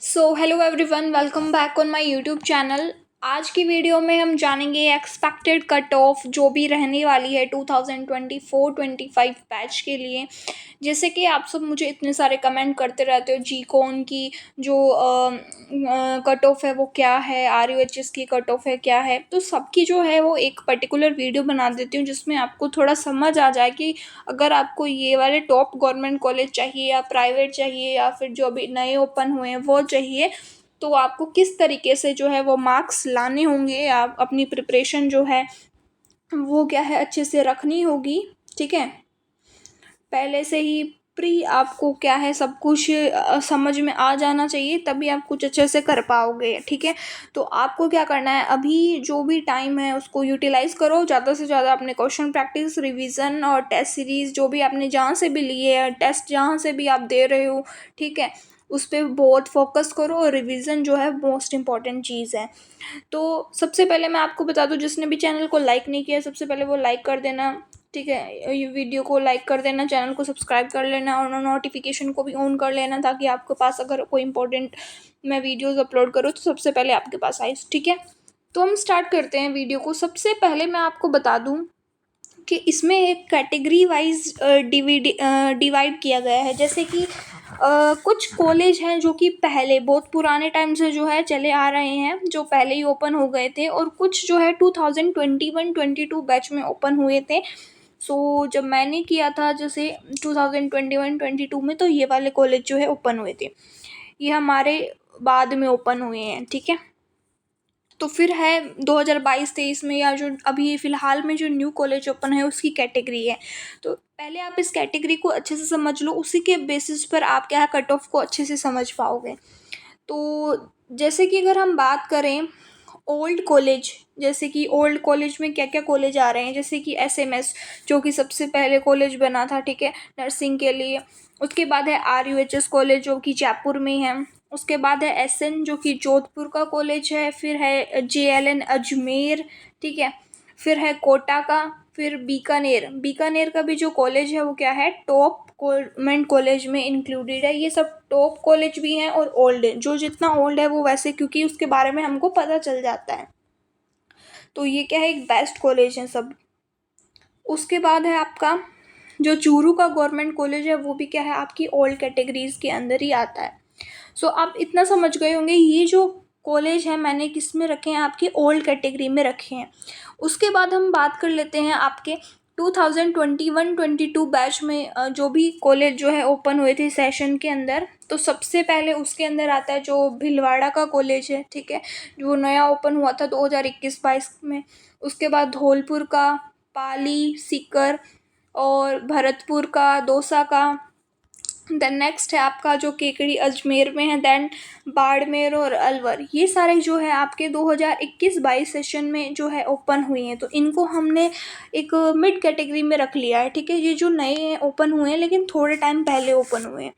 So hello everyone, welcome back on my YouTube channel. आज की video में हम जानेंगे एक्सपेक्टेड कट ऑफ जो भी रहने वाली है 2024-25 बैच के लिए। जैसे कि आप सब मुझे इतने सारे कमेंट करते रहते हो, जी कॉन की जो कट ऑफ है वो क्या है, RUHS की कट ऑफ है क्या है, तो सबकी जो है वो एक पर्टिकुलर वीडियो बना देती हूँ जिसमें आपको थोड़ा समझ आ जाए कि अगर आपको ये वाले टॉप गवर्नमेंट कॉलेज चाहिए या प्राइवेट चाहिए या फिर जो अभी नए ओपन हुए हैं वो चाहिए, तो आपको किस तरीके से जो है वो मार्क्स लाने होंगे, आप अपनी प्रिपरेशन जो है वो क्या है अच्छे से रखनी होगी। ठीक है, पहले से ही प्री आपको क्या है सब कुछ समझ में आ जाना चाहिए, तभी आप कुछ अच्छे से कर पाओगे। ठीक है, तो आपको क्या करना है, अभी जो भी टाइम है उसको यूटिलाइज करो, ज़्यादा से ज़्यादा अपने क्वेश्चन प्रैक्टिस, रिवीजन और टेस्ट सीरीज जो भी आपने जहाँ से भी लिए है, टेस्ट जहाँ से भी आप दे रहे हो, ठीक है, उस पर बहुत फोकस करो। और रिवीजन जो है मोस्ट इम्पॉर्टेंट चीज़ है। तो सबसे पहले मैं आपको बता दूं, जिसने भी चैनल को लाइक नहीं किया सबसे पहले वो लाइक कर देना। ठीक है, ये वीडियो को लाइक कर देना, चैनल को सब्सक्राइब कर लेना और नोटिफिकेशन को भी ऑन कर लेना, ताकि आपके पास अगर कोई इंपॉर्टेंट मैं वीडियोस अपलोड करूँ तो सबसे पहले आपके पास आए। ठीक है, तो हम स्टार्ट करते हैं वीडियो को। सबसे पहले मैं आपको बता दूं कि इसमें एक कैटेगरी वाइज डिवाइड किया गया है। जैसे कि कुछ कॉलेज हैं जो कि पहले बहुत पुराने टाइम से जो है चले आ रहे हैं, जो पहले ही ओपन हो गए थे, और कुछ जो है 2021-22 बैच में ओपन हुए थे। सो जब मैंने किया था जैसे 2021-22 में, तो ये वाले कॉलेज जो है ओपन हुए थे, ये हमारे बाद में ओपन हुए हैं। ठीक है, तो फिर है 2022-23 में, या जो अभी फ़िलहाल में जो न्यू कॉलेज ओपन है उसकी कैटेगरी है। तो पहले आप इस कैटेगरी को अच्छे से समझ लो, उसी के बेसिस पर आप क्या है कट ऑफ को अच्छे से समझ पाओगे। तो जैसे कि अगर हम बात करें ओल्ड कॉलेज, जैसे कि ओल्ड कॉलेज में क्या क्या कॉलेज आ रहे हैं, जैसे कि SMS जो कि सबसे पहले कॉलेज बना था, ठीक है, नर्सिंग के लिए। उसके बाद है RUHS कॉलेज जो कि जयपुर में है। उसके बाद है SN जो कि जोधपुर का कॉलेज है। फिर है JLN अजमेर, ठीक है। फिर है कोटा का। फिर बीकानेर, बीकानेर का भी जो कॉलेज है वो क्या है टॉप गवर्नमेंट कॉलेज में इंक्लूडेड है। ये सब टॉप कॉलेज भी हैं और ओल्ड है, जो जितना ओल्ड है वो वैसे, क्योंकि उसके बारे में हमको पता चल जाता है। तो ये क्या है एक बेस्ट कॉलेज है सब। उसके बाद है आपका जो चूरू का गवर्नमेंट कॉलेज है, वो भी क्या है आपकी ओल्ड कैटेगरीज के अंदर ही आता है। सो आप इतना समझ गए होंगे, ये जो कॉलेज है मैंने किस में रखे हैं, आपकी ओल्ड कैटेगरी में रखे हैं। उसके बाद हम बात कर लेते हैं आपके 2021-22 बैच में जो भी कॉलेज जो है ओपन हुए थे सेशन के अंदर। तो सबसे पहले उसके अंदर आता है जो भीलवाड़ा का कॉलेज है, ठीक है, जो नया ओपन हुआ था 2021-22 में। उसके बाद धौलपुर का, पाली, सीकर और भरतपुर का, दौसा का। देन नेक्स्ट है आपका जो केकड़ी अजमेर में है। देन बाड़मेर और अलवर, ये सारे जो है आपके 2021-22 सेशन में जो है ओपन हुई हैं। तो इनको हमने एक मिड कैटेगरी में रख लिया है। ठीक है, ये जो नए ओपन हुए हैं लेकिन थोड़े टाइम पहले ओपन हुए हैं।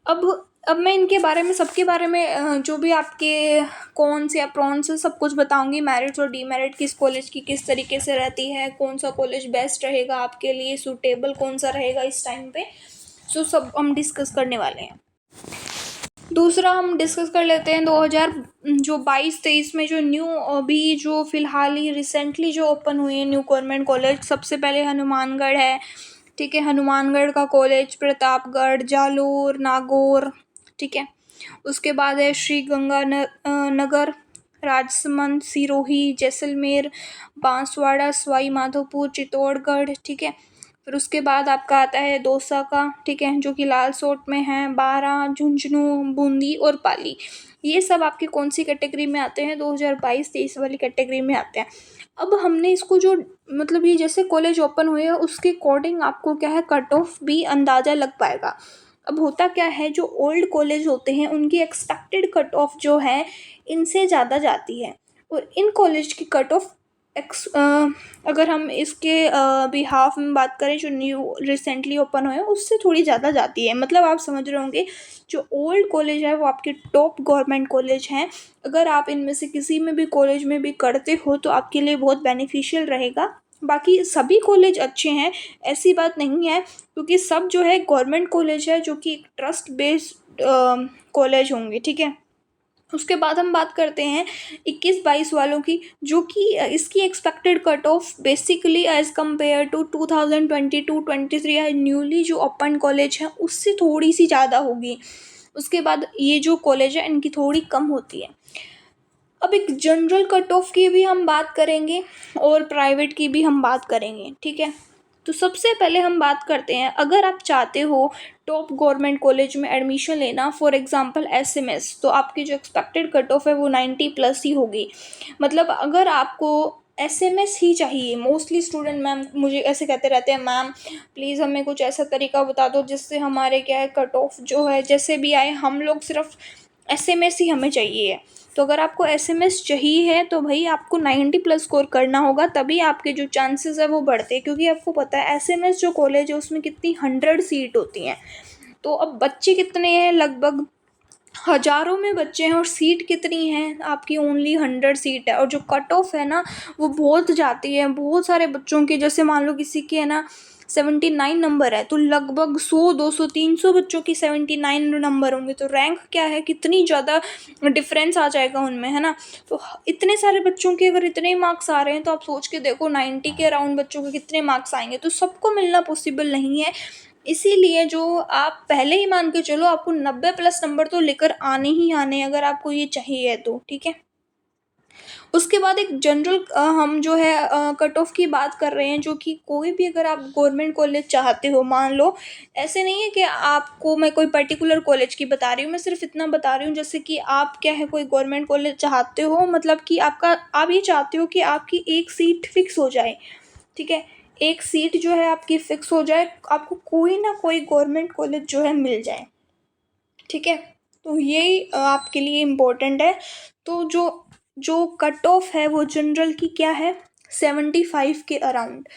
अब मैं इनके बारे में, सबके बारे में जो भी आपके कौन से या प्रॉन से सब कुछ बताऊंगी। मेरिट और डीमेरिट किस कॉलेज की किस तरीके से रहती है, कौन सा कॉलेज बेस्ट रहेगा आपके लिए, सूटेबल कौन सा रहेगा इस टाइम पे, सो सब हम डिस्कस करने वाले हैं। दूसरा हम डिस्कस कर लेते हैं 2022-23 में जो न्यू अभी जो फ़िलहाल ही रिसेंटली जो ओपन हुए हैं न्यू गवर्नमेंट कॉलेज। सबसे पहले हनुमानगढ़ है, ठीक है, हनुमानगढ़ का कॉलेज, प्रतापगढ़, जालोर, नागौर, ठीक है। उसके बाद है श्री गंगा नगर, राजसमंद, सिरोही, जैसलमेर, बांसवाड़ा, सवाई माधोपुर, चित्तौड़गढ़, ठीक है। फिर उसके बाद आपका आता है दौसा का, ठीक है, जो कि लालसोट में है, बारा, झुंझुनू, बूंदी और पाली। ये सब आपकी कौन सी कैटेगरी में आते हैं, 2022-23 वाली कैटेगरी में आते हैं। अब हमने इसको जो मतलब ये जैसे कॉलेज ओपन हुए हैं उसके अकॉर्डिंग आपको क्या है कट ऑफ भी अंदाज़ा लग पाएगा। अब होता क्या है, जो ओल्ड कॉलेज होते हैं उनकी एक्सपेक्टेड कट ऑफ जो है इनसे ज़्यादा जाती है, और इन कॉलेज की कट ऑफ अगर हम इसके बिहाफ में बात करें जो न्यू रिसेंटली ओपन हुए हैं उससे थोड़ी ज़्यादा जाती है। मतलब आप समझ रहे होंगे, जो ओल्ड कॉलेज है वो आपके टॉप गवर्नमेंट कॉलेज हैं। अगर आप इनमें से किसी में भी कॉलेज में भी करते हो तो आपके लिए बहुत बेनिफिशियल रहेगा। बाकी सभी कॉलेज अच्छे हैं, ऐसी बात नहीं है, क्योंकि सब जो है गवर्नमेंट कॉलेज है जो कि एक ट्रस्ट बेस्ड कॉलेज होंगे, ठीक है। उसके बाद हम बात करते हैं 21-22 वालों की, जो कि इसकी expected cut off basically as compare to 2022-23 newly जो ओपन कॉलेज है उससे थोड़ी सी ज़्यादा होगी। उसके बाद ये जो कॉलेज है इनकी थोड़ी कम होती है। अब एक जनरल कट ऑफ की भी हम बात करेंगे और प्राइवेट की भी हम बात करेंगे, ठीक है। तो सबसे पहले हम बात करते हैं, अगर आप चाहते हो टॉप गवर्नमेंट कॉलेज में एडमिशन लेना, फॉर एग्जांपल एसएमएस, तो आपकी जो एक्सपेक्टेड कट ऑफ है वो 90 प्लस ही होगी। मतलब अगर आपको एसएमएस ही चाहिए, मोस्टली स्टूडेंट मैम मुझे ऐसे कहते रहते हैं, मैम प्लीज़ हमें कुछ ऐसा तरीका बता दो जिससे हमारे क्या है कट ऑफ जो है जैसे भी आए, हम लोग सिर्फ एसएमएस ही हमें चाहिए है। तो अगर आपको एसएमएस चाहिए है तो भाई आपको 90 प्लस स्कोर करना होगा, तभी आपके जो चांसेस है वो बढ़ते हैं, क्योंकि आपको पता है एसएमएस जो कॉलेज है उसमें कितनी 100 सीट होती हैं। तो अब बच्चे कितने हैं, लगभग हज़ारों में बच्चे हैं, और सीट कितनी हैं आपकी, ओनली 100 सीट है। और जो कट ऑफ है ना वो बहुत जाती है, बहुत सारे बच्चों की, जैसे मान लो किसी के है ना 79 नंबर है, तो लगभग 100 200 300 बच्चों की 79 नंबर होंगे, तो रैंक क्या है, कितनी ज़्यादा डिफरेंस आ जाएगा उनमें, है ना। तो इतने सारे बच्चों के अगर इतने मार्क्स आ रहे हैं तो आप सोच के देखो 90 के अराउंड बच्चों के कितने मार्क्स आएंगे, तो सबको मिलना पॉसिबल नहीं है। इसीलिए जो आप पहले ही मान के चलो आपको 90 प्लस नंबर तो लेकर आने ही आने हैं, अगर आपको ये चाहिए तो, ठीक है। उसके बाद एक जनरल हम जो है कट ऑफ की बात कर रहे हैं, जो कि कोई भी अगर आप गवर्नमेंट कॉलेज चाहते हो, मान लो ऐसे नहीं है कि आपको मैं कोई पर्टिकुलर कॉलेज की बता रही हूँ, मैं सिर्फ इतना बता रही हूँ जैसे कि आप क्या है कोई गवर्नमेंट कॉलेज चाहते हो, मतलब कि आप ये चाहते हो कि आपकी एक सीट फिक्स हो जाए, ठीक है। एक सीट जो है आपकी फिक्स हो जाए, आपको कोई ना कोई गवर्नमेंट कॉलेज जो है मिल जाए, ठीक है। तो यही आपके लिए इम्पोर्टेंट है। तो जो जो कट ऑफ है वो जनरल की क्या है, 75 के अराउंड,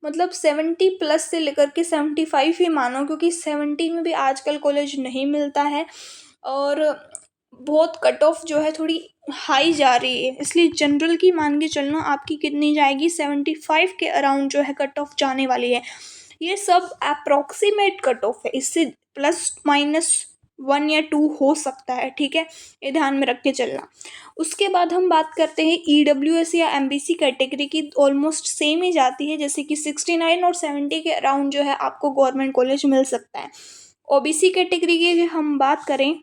मतलब 70 प्लस से लेकर के 75 ही मानो, क्योंकि 70 में भी आजकल कॉलेज नहीं मिलता है, और बहुत कट ऑफ जो है थोड़ी हाई जा रही है, इसलिए जनरल की मान के चलना आपकी कितनी जाएगी, 75 के अराउंड जो है कट ऑफ जाने वाली है। ये सब अप्रोक्सीमेट कट ऑफ है, इससे प्लस माइनस 1 या 2 हो सकता है, ठीक है, ये ध्यान में रख के चलना। उसके बाद हम बात करते हैं ईडब्ल्यूएस या एमबीसी कैटेगरी की, ऑलमोस्ट सेम ही जाती है, जैसे कि 69 और 70 के अराउंड जो है आपको गवर्नमेंट कॉलेज मिल सकता है। ओबीसी कैटेगरी की हम बात करें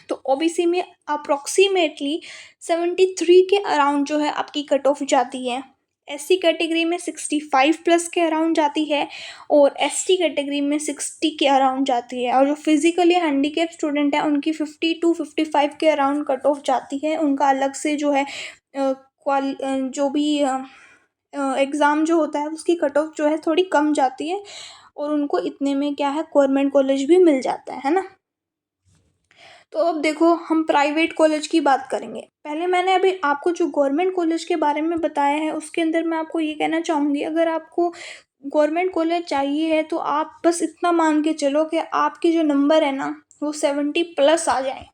तो ओबीसी में अप्रोक्सीमेटली 73 के अराउंड जो है आपकी कट ऑफ जाती है। एससी कैटेगरी में 65 प्लस के अराउंड जाती है, और एसटी कैटेगरी में 60 के अराउंड जाती है, और जो फिजिकली हैंडीकेप स्टूडेंट है उनकी 50 to 55 के अराउंड कट ऑफ जाती है। उनका अलग से जो है जो भी एग्ज़ाम जो होता है उसकी कट ऑफ जो है थोड़ी कम जाती है, और उनको इतने में क्या है गवर्नमेंट कॉलेज भी मिल जाता है ना। तो अब देखो हम प्राइवेट कॉलेज की बात करेंगे। पहले मैंने अभी आपको जो गवर्नमेंट कॉलेज के बारे में बताया है उसके अंदर मैं आपको ये कहना चाहूँगी, अगर आपको गवर्नमेंट कॉलेज चाहिए है तो आप बस इतना मान के चलो कि आपके जो नंबर है ना वो 70 प्लस आ जाए,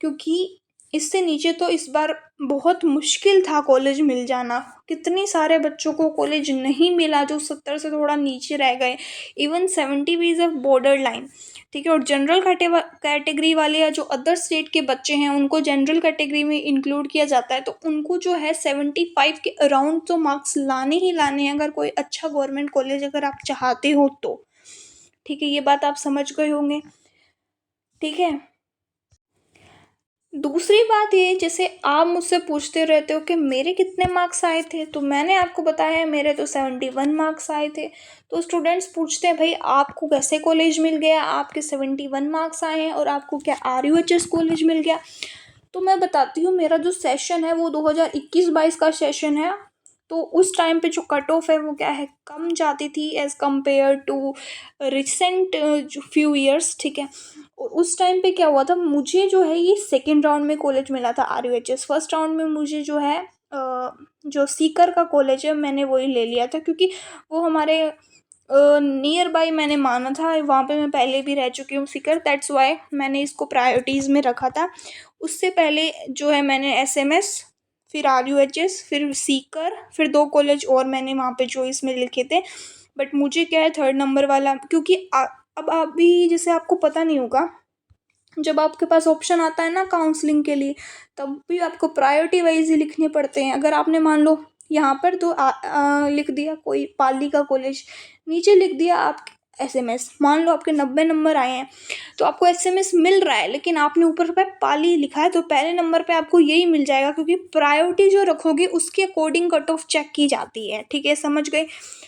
क्योंकि इससे नीचे तो इस बार बहुत मुश्किल था कॉलेज मिल जाना। कितने सारे बच्चों को कॉलेज नहीं मिला जो 70 से थोड़ा नीचे रह गए, इवन 70 भी इज़ अ बॉर्डर लाइन, ठीक है। और जनरल कैटेगरी वाले या जो अदर स्टेट के बच्चे हैं उनको जनरल कैटेगरी में इंक्लूड किया जाता है, तो उनको जो है 75 के अराउंड तो मार्क्स लाने ही लाने हैं, अगर कोई अच्छा गवर्नमेंट कॉलेज अगर आप चाहते हो तो, ठीक है। ये बात आप समझ गए होंगे, ठीक है। दूसरी बात ये, जैसे आप मुझसे पूछते रहते हो कि मेरे कितने मार्क्स आए थे, तो मैंने आपको बताया है मेरे तो 71 मार्क्स आए थे। तो स्टूडेंट्स पूछते हैं भाई आपको कैसे कॉलेज मिल गया, आपके 71 मार्क्स आए हैं और आपको क्या RUHS कॉलेज मिल गया। तो मैं बताती हूँ, मेरा जो सेशन है वो 2021-22 का सेशन है। तो उस टाइम पे जो कट ऑफ है वो क्या है कम जाती थी एज़ कम्पेयर टू रिसेंट जो फ्यू ईयर्स, ठीक है। और उस टाइम पे क्या हुआ था, मुझे जो है ये सेकेंड राउंड में कॉलेज मिला था RUHS। फर्स्ट राउंड में मुझे जो है जो सीकर का कॉलेज है मैंने वही ले लिया था, क्योंकि वो हमारे नियर बाई मैंने माना था, वहाँ पे मैं पहले भी रह चुकी हूँ सीकर, दैट्स वाई मैंने इसको प्रायोरिटीज़ में रखा था। उससे पहले जो है मैंने SMS फिर RUHS, फिर सीकर, फिर 2 कॉलेज और मैंने वहाँ पे चॉइस में लिखे थे। बट मुझे क्या है 3rd नंबर वाला, क्योंकि अब अभी जैसे आपको पता नहीं होगा, जब आपके पास ऑप्शन आता है ना काउंसलिंग के लिए, तब भी आपको प्रायोरिटी वाइज ही लिखने पड़ते हैं। अगर आपने मान लो यहाँ पर तो लिख दिया कोई पाली का कॉलेज, नीचे लिख दिया आप SMS, मान लो आपके 90 नंबर आए हैं तो आपको SMS मिल रहा है, लेकिन आपने ऊपर पे पाली लिखा है तो पहले नंबर पे आपको यही मिल जाएगा, क्योंकि प्रायोरिटी जो रखोगे उसके अकॉर्डिंग कट ऑफ चेक की जाती है। ठीक है, समझ गए।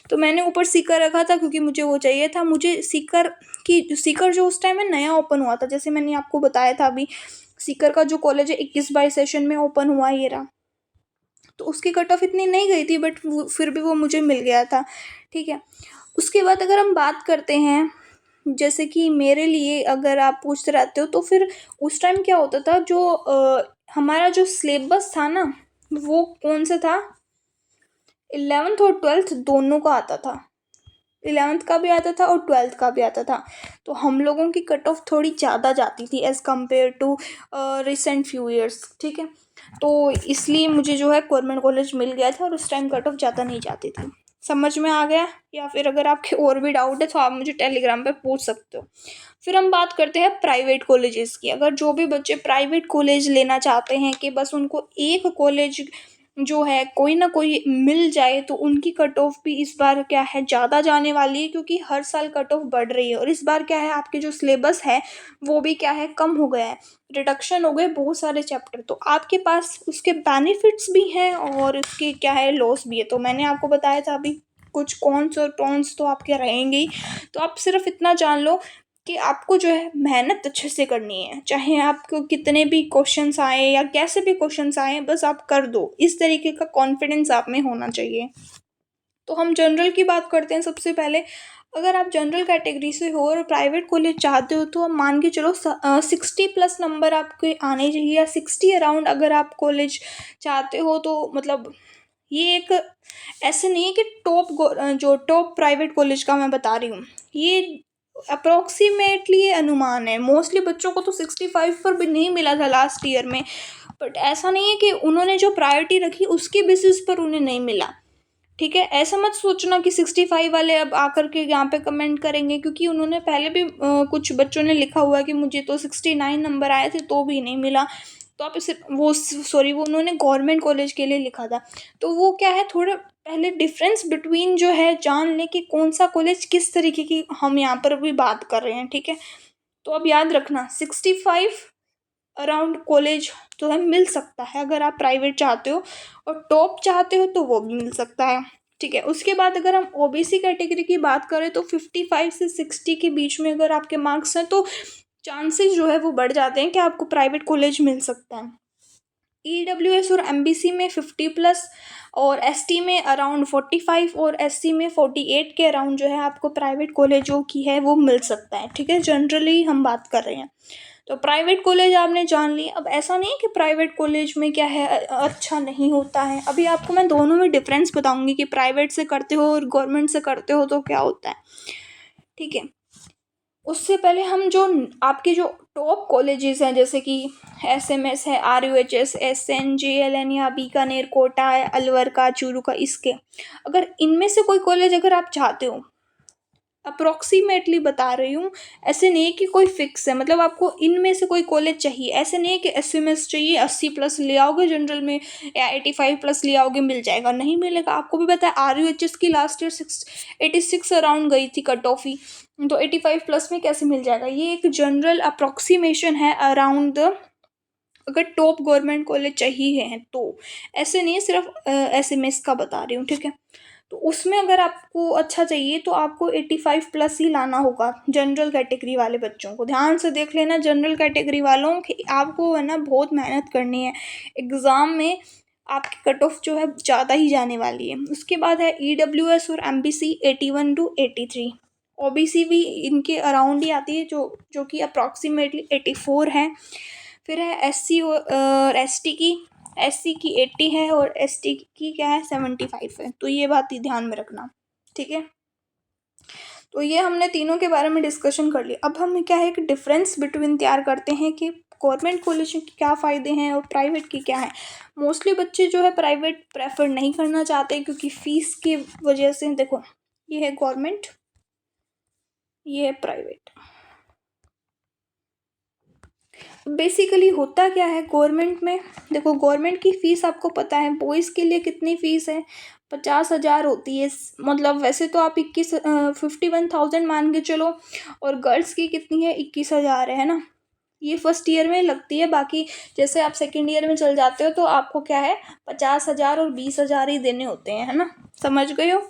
तो मैंने ऊपर सीकर रखा था क्योंकि मुझे वो चाहिए था। मुझे सीकर जो उस टाइम में नया ओपन हुआ था, जैसे मैंने आपको बताया था अभी, सीकर का जो कॉलेज है 21-22 सेशन में ओपन हुआ ये रहा, तो उसकी कट ऑफ इतनी नहीं गई थी, बट फिर भी वो मुझे मिल गया था। ठीक है, उसके बाद अगर हम बात करते हैं, जैसे कि मेरे लिए अगर आप पूछते रहते हो, तो फिर उस टाइम क्या होता था, जो हमारा जो सिलेबस था ना, वो कौन सा था, 11th और 12th दोनों का आता था। 11th का भी आता था और 12th का भी आता था। तो हम लोगों की कट ऑफ थोड़ी ज़्यादा जाती थी as compare to recent few years. ठीक है, तो इसलिए मुझे जो है गवर्नमेंट कॉलेज मिल गया था और उस टाइम कट ऑफ ज़्यादा नहीं जाती थी। समझ में आ गया? या फिर अगर आपके और भी डाउट है तो आप मुझे टेलीग्राम पे पूछ सकते हो। फिर हम बात करते हैं प्राइवेट कॉलेजेस की। अगर जो भी बच्चे प्राइवेट कॉलेज लेना चाहते हैं कि बस उनको एक कॉलेज जो है कोई ना कोई मिल जाए, तो उनकी कट ऑफ भी इस बार क्या है ज़्यादा जाने वाली है, क्योंकि हर साल कट ऑफ बढ़ रही है। और इस बार क्या है, आपके जो सिलेबस है वो भी क्या है, कम हो गया है, रिडक्शन हो गए बहुत सारे चैप्टर। तो आपके पास उसके बेनिफिट्स भी हैं और उसके क्या है लॉस भी है। तो मैंने आपको बताया था अभी, कुछ कॉन्स और टॉन्स तो आपके रहेंगे ही। तो आप सिर्फ इतना जान लो कि आपको जो है मेहनत अच्छे से करनी है, चाहे आपको कितने भी क्वेश्चंस आए या कैसे भी क्वेश्चंस आए, बस आप कर दो। इस तरीके का कॉन्फिडेंस आप में होना चाहिए। तो हम जनरल की बात करते हैं सबसे पहले। अगर आप जनरल कैटेगरी से हो और प्राइवेट कॉलेज चाहते हो, तो आप मान के चलो 60+ नंबर आपके आने चाहिए, या 60 अराउंड अगर आप कॉलेज चाहते हो। तो मतलब ये एक ऐसे नहीं है कि जो टॉप प्राइवेट कॉलेज का मैं बता रही हूँ, ये अप्रोक्सीमेटली अनुमान है। मोस्टली बच्चों को तो 65 पर भी नहीं मिला था लास्ट ईयर में, बट ऐसा नहीं है कि उन्होंने जो प्रायोरिटी रखी उसके बेसिस पर उन्हें नहीं मिला। ठीक है, ऐसा मत सोचना कि 65 वाले अब आकर के यहाँ पे कमेंट करेंगे, क्योंकि उन्होंने पहले भी कुछ बच्चों ने लिखा हुआ है कि मुझे तो 69 नंबर आए थे तो भी नहीं मिला। तो आप इसे वो उन्होंने गवर्नमेंट कॉलेज के लिए लिखा था। तो वो क्या है, थोड़ा पहले डिफरेंस बिटवीन जो है जान ले कि कौन सा कॉलेज किस तरीके की हम यहाँ पर भी बात कर रहे हैं। ठीक है, तो अब याद रखना 65 अराउंड कॉलेज जो है मिल सकता है अगर आप प्राइवेट चाहते हो, और टॉप चाहते हो तो वो भी मिल सकता है। ठीक है, उसके बाद अगर हम OBC कैटेगरी की बात करें, तो 55 से 60 के बीच में अगर आपके मार्क्स हैं तो चांसेस जो है वो बढ़ जाते हैं कि आपको प्राइवेट कॉलेज मिल सकता है। EWS और MBC में 50+, और ST में अराउंड 45, और SC में 48 के अराउंड जो है आपको प्राइवेट कॉलेजों की है वो मिल सकता है। ठीक है, जनरली हम बात कर रहे हैं। तो प्राइवेट कॉलेज आपने जान ली। अब ऐसा नहीं है कि प्राइवेट कॉलेज में क्या है अच्छा नहीं होता है। अभी आपको मैं दोनों में डिफरेंस बताऊंगी कि प्राइवेट से करते हो और गवर्नमेंट से करते हो तो क्या होता है। ठीक है, उससे पहले हम जो आपके जो टॉप कॉलेजेस हैं, जैसे कि SMS है, RUHS, SN, JLN या बीकानेर, कोटा है, अलवर का, चूरू का, इसके अगर इनमें से कोई कॉलेज अगर आप चाहते हो, अप्रोक्सीमेटली बता रही हूँ, ऐसे नहीं है कि कोई फिक्स है, मतलब आपको इनमें से कोई कॉलेज चाहिए। ऐसे नहीं है कि SMS चाहिए 80+ ले आओगे जनरल में, या 85+ ले आओगे मिल जाएगा, नहीं मिलेगा। आपको भी पता है RUHS की लास्ट ईयर 86 अराउंड गई थी कट ऑफ ही, तो 85+ में कैसे मिल जाएगा। ये एक जनरल अप्रोक्सीमेशन है अराउंड द, अगर टॉप गवर्नमेंट कॉलेज चाहिए हैं तो, ऐसे नहीं है सिर्फ SMS का बता रही हूँ। ठीक है, तो उसमें अगर आपको अच्छा चाहिए तो आपको 85+ ही लाना होगा। जनरल कैटेगरी वाले बच्चों को ध्यान से देख लेना, जनरल कैटेगरी वालों की आपको है ना बहुत मेहनत करनी है, एग्ज़ाम में आपकी कट ऑफ जो है ज़्यादा ही जाने वाली है। उसके बाद है EWS और MBC 81 to 83, OBC भी इनके अराउंड ही आती है, जो कि अप्रॉक्सीमेटली 84 है। फिर है SC और ST की, SC की 80 है और ST की क्या है 75 है। तो ये बात ही ध्यान में रखना। ठीक है, तो ये हमने तीनों के बारे में डिस्कशन कर लिया। अब हम क्या है एक डिफरेंस बिटवीन तैयार करते हैं कि गवर्नमेंट कॉलेज के क्या फ़ायदे हैं और प्राइवेट के क्या हैं। मोस्टली बच्चे जो है प्राइवेट प्रेफर नहीं करना चाहते क्योंकि फ़ीस की वजह से। देखो, ये है गवर्नमेंट, ये है प्राइवेट। बेसिकली होता क्या है गवर्नमेंट में, देखो गवर्नमेंट की फ़ीस आपको पता है बॉयज़ के लिए कितनी फ़ीस है, 50,000 होती है। मतलब वैसे तो आप 51,000 मान के चलो, और गर्ल्स की कितनी है, 21,000 है ना। ये फर्स्ट ईयर में लगती है, बाकी जैसे आप सेकेंड ईयर में चल जाते हो तो आपको क्या है 50,000 और 20,000 ही देने होते हैं, है ना, समझ गए हो।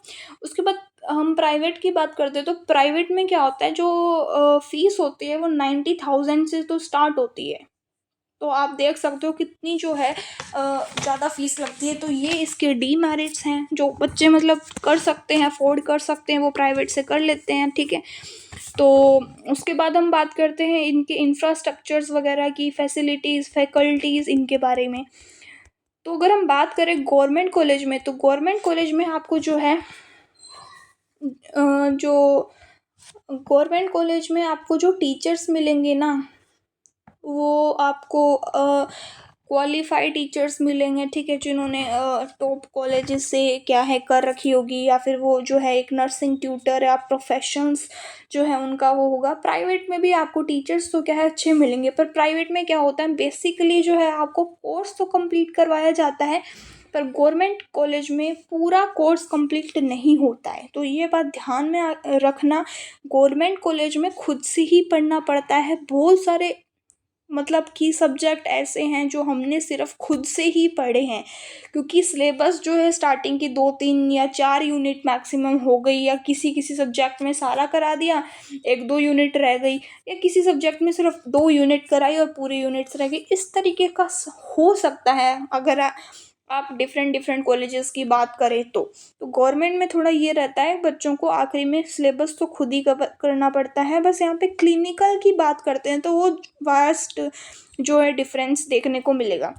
उसके बाद हम प्राइवेट की बात करते हैं तो प्राइवेट में क्या होता है, जो फीस होती है वो 90,000 से तो स्टार्ट होती है। तो आप देख सकते हो कितनी जो है ज़्यादा फीस लगती है। तो ये इसके डीमेरिट्स हैं, जो बच्चे मतलब कर सकते हैं, अफोर्ड कर सकते हैं, वो प्राइवेट से कर लेते हैं, ठीक है। तो उसके बाद हम बात करते हैं इनके इंफ्रास्ट्रक्चर्स वगैरह की, फैसिलिटीज़, फैकल्टीज़, इनके बारे में। तो अगर हम बात करें गवर्नमेंट कॉलेज में, तो गवर्नमेंट कॉलेज में आपको जो है जो गवर्नमेंट कॉलेज में आपको जो टीचर्स मिलेंगे ना, वो आपको क्वालिफाइड टीचर्स मिलेंगे, ठीक है, जिन्होंने टॉप कॉलेजेस से क्या है कर रखी होगी, या फिर वो जो है एक नर्सिंग ट्यूटर या प्रोफेशंस जो है उनका वो होगा। प्राइवेट में भी आपको टीचर्स तो क्या है अच्छे मिलेंगे, पर प्राइवेट में क्या होता है बेसिकली जो है आपको कोर्स तो कंप्लीट करवाया जाता है, पर गवर्नमेंट कॉलेज में पूरा कोर्स कंप्लीट नहीं होता है। तो ये बात ध्यान में रखना, गवर्नमेंट कॉलेज में खुद से ही पढ़ना पड़ता है। बहुत सारे मतलब कि सब्जेक्ट ऐसे हैं जो हमने सिर्फ खुद से ही पढ़े हैं, क्योंकि सिलेबस जो है स्टार्टिंग की 2-3 या 4 यूनिट मैक्सिमम हो गई, या किसी किसी सब्जेक्ट में सारा करा दिया, 1-2 यूनिट रह गई, या किसी सब्जेक्ट में सिर्फ 2 यूनिट कराई और पूरी यूनिट्स रह गई। इस तरीके का हो सकता है अगर आप डिफरेंट डिफरेंट कॉलेजेस की बात करें तो गवर्नमेंट में थोड़ा ये रहता है, बच्चों को आखिरी में सिलेबस तो खुद ही कवर करना पड़ता है। बस यहाँ पे क्लिनिकल की बात करते हैं तो वो वास्ट जो है डिफरेंस देखने को मिलेगा।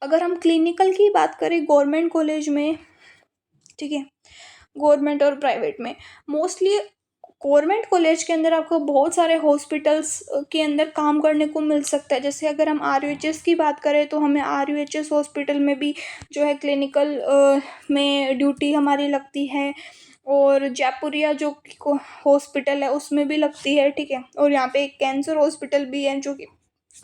अगर हम क्लिनिकल की बात करें गवर्नमेंट कॉलेज में, ठीक है, गवर्नमेंट और प्राइवेट में मोस्टली गवर्नमेंट कॉलेज के अंदर आपको बहुत सारे हॉस्पिटल्स के अंदर काम करने को मिल सकता है। जैसे अगर हम RUHS की बात करें तो हमें RUHS हॉस्पिटल में भी जो है क्लिनिकल में ड्यूटी हमारी लगती है, और जयपुरिया जो हॉस्पिटल है उसमें भी लगती है, ठीक है। और यहाँ पे एक कैंसर हॉस्पिटल भी है जो कि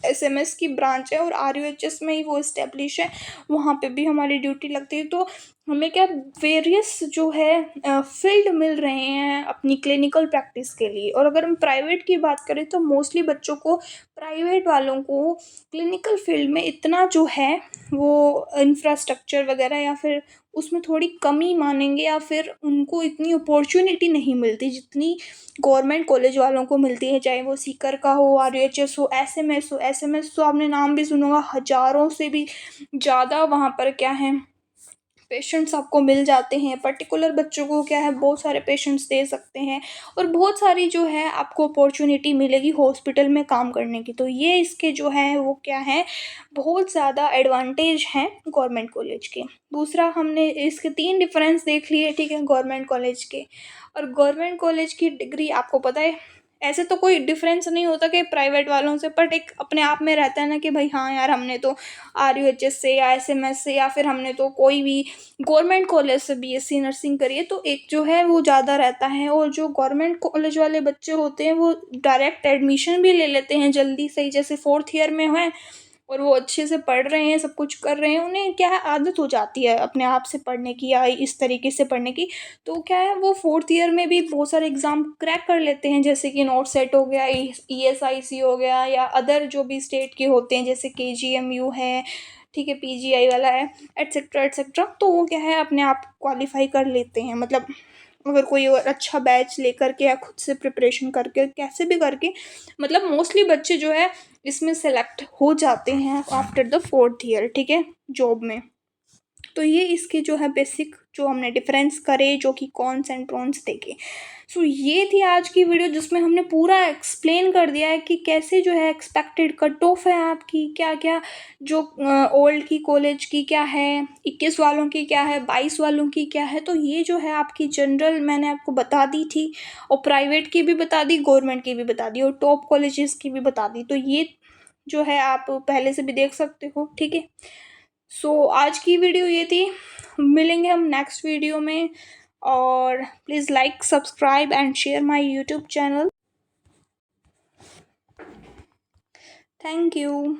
SMS की ब्रांच है, और RUHS में ही वो इस्टेब्लिश है, वहाँ पे भी हमारी ड्यूटी लगती है। तो हमें क्या वेरियस जो है फील्ड मिल रहे हैं अपनी क्लिनिकल प्रैक्टिस के लिए। और अगर हम प्राइवेट की बात करें तो मोस्टली बच्चों को, प्राइवेट वालों को क्लिनिकल फील्ड में इतना जो है वो इंफ्रास्ट्रक्चर वगैरह या फिर उसमें थोड़ी कमी मानेंगे, या फिर उनको इतनी अपॉर्चुनिटी नहीं मिलती जितनी गवर्नमेंट कॉलेज वालों को मिलती है, चाहे वो सीकर का हो, RUHS हो, SMS तो आपने नाम भी सुना होगा, हज़ारों से भी ज़्यादा वहाँ पर क्या है पेशेंट्स आपको मिल जाते हैं। पर्टिकुलर बच्चों को क्या है बहुत सारे पेशेंट्स दे सकते हैं, और बहुत सारी जो है आपको अपॉर्चुनिटी मिलेगी हॉस्पिटल में काम करने की। तो ये इसके जो है वो क्या है बहुत ज़्यादा एडवांटेज हैं गवर्नमेंट कॉलेज के। दूसरा, हमने इसके 3 डिफरेंस देख लिए, ठीक है, गवर्नमेंट कॉलेज के। और गवर्नमेंट कॉलेज की डिग्री आपको पता है, ऐसे तो कोई डिफरेंस नहीं होता कि प्राइवेट वालों से, बट एक अपने आप में रहता है ना कि भाई हाँ यार हमने तो RUHS से या SMS से या फिर हमने तो कोई भी गवर्नमेंट कॉलेज से BSc नर्सिंग करी है, तो एक जो है वो ज़्यादा रहता है। और जो गवर्नमेंट कॉलेज वाले बच्चे होते हैं वो डायरेक्ट एडमिशन भी ले लेते हैं जल्दी से ही, जैसे 4th ईयर में है और वो अच्छे से पढ़ रहे हैं, सब कुछ कर रहे हैं, उन्हें क्या है आदत हो जाती है अपने आप से पढ़ने की या इस तरीके से पढ़ने की। तो क्या है वो 4th ईयर में भी बहुत सारे एग्ज़ाम क्रैक कर लेते हैं, जैसे कि नॉट सेट हो गया, ESIC हो गया, या अदर जो भी स्टेट के होते हैं जैसे KGMU है, ठीक है, PGI वाला है, एट्सेट्रा एट्सेट्रा। तो वो क्या है अपने आप क्वालिफाई कर लेते हैं, मतलब अगर कोई और अच्छा बैच लेकर के या खुद से प्रिपरेशन करके कैसे भी करके, मतलब मोस्टली बच्चे जो है इसमें सेलेक्ट हो जाते हैं आफ्टर द 4th ईयर, ठीक है, जॉब में। तो ये इसके जो है बेसिक जो हमने डिफरेंस करे, जो कि कॉन्स एंड प्रॉन्स देखे। सो ये थी आज की वीडियो जिसमें हमने पूरा एक्सप्लेन कर दिया है कि कैसे जो है एक्सपेक्टेड कट ऑफ है आपकी, क्या क्या जो ओल्ड की कॉलेज की क्या है, 21 वालों की क्या है, 22 वालों की क्या है। तो ये जो है आपकी जनरल मैंने आपको बता दी थी, और प्राइवेट की भी बता दी, गवर्नमेंट की भी बता दी, और टॉप कॉलेजेस की भी बता दी। तो ये जो है आप पहले से भी देख सकते हो, ठीक है। सो आज की वीडियो ये थी, मिलेंगे हम नेक्स्ट वीडियो में। और please like, subscribe and share my YouTube channel. Thank you.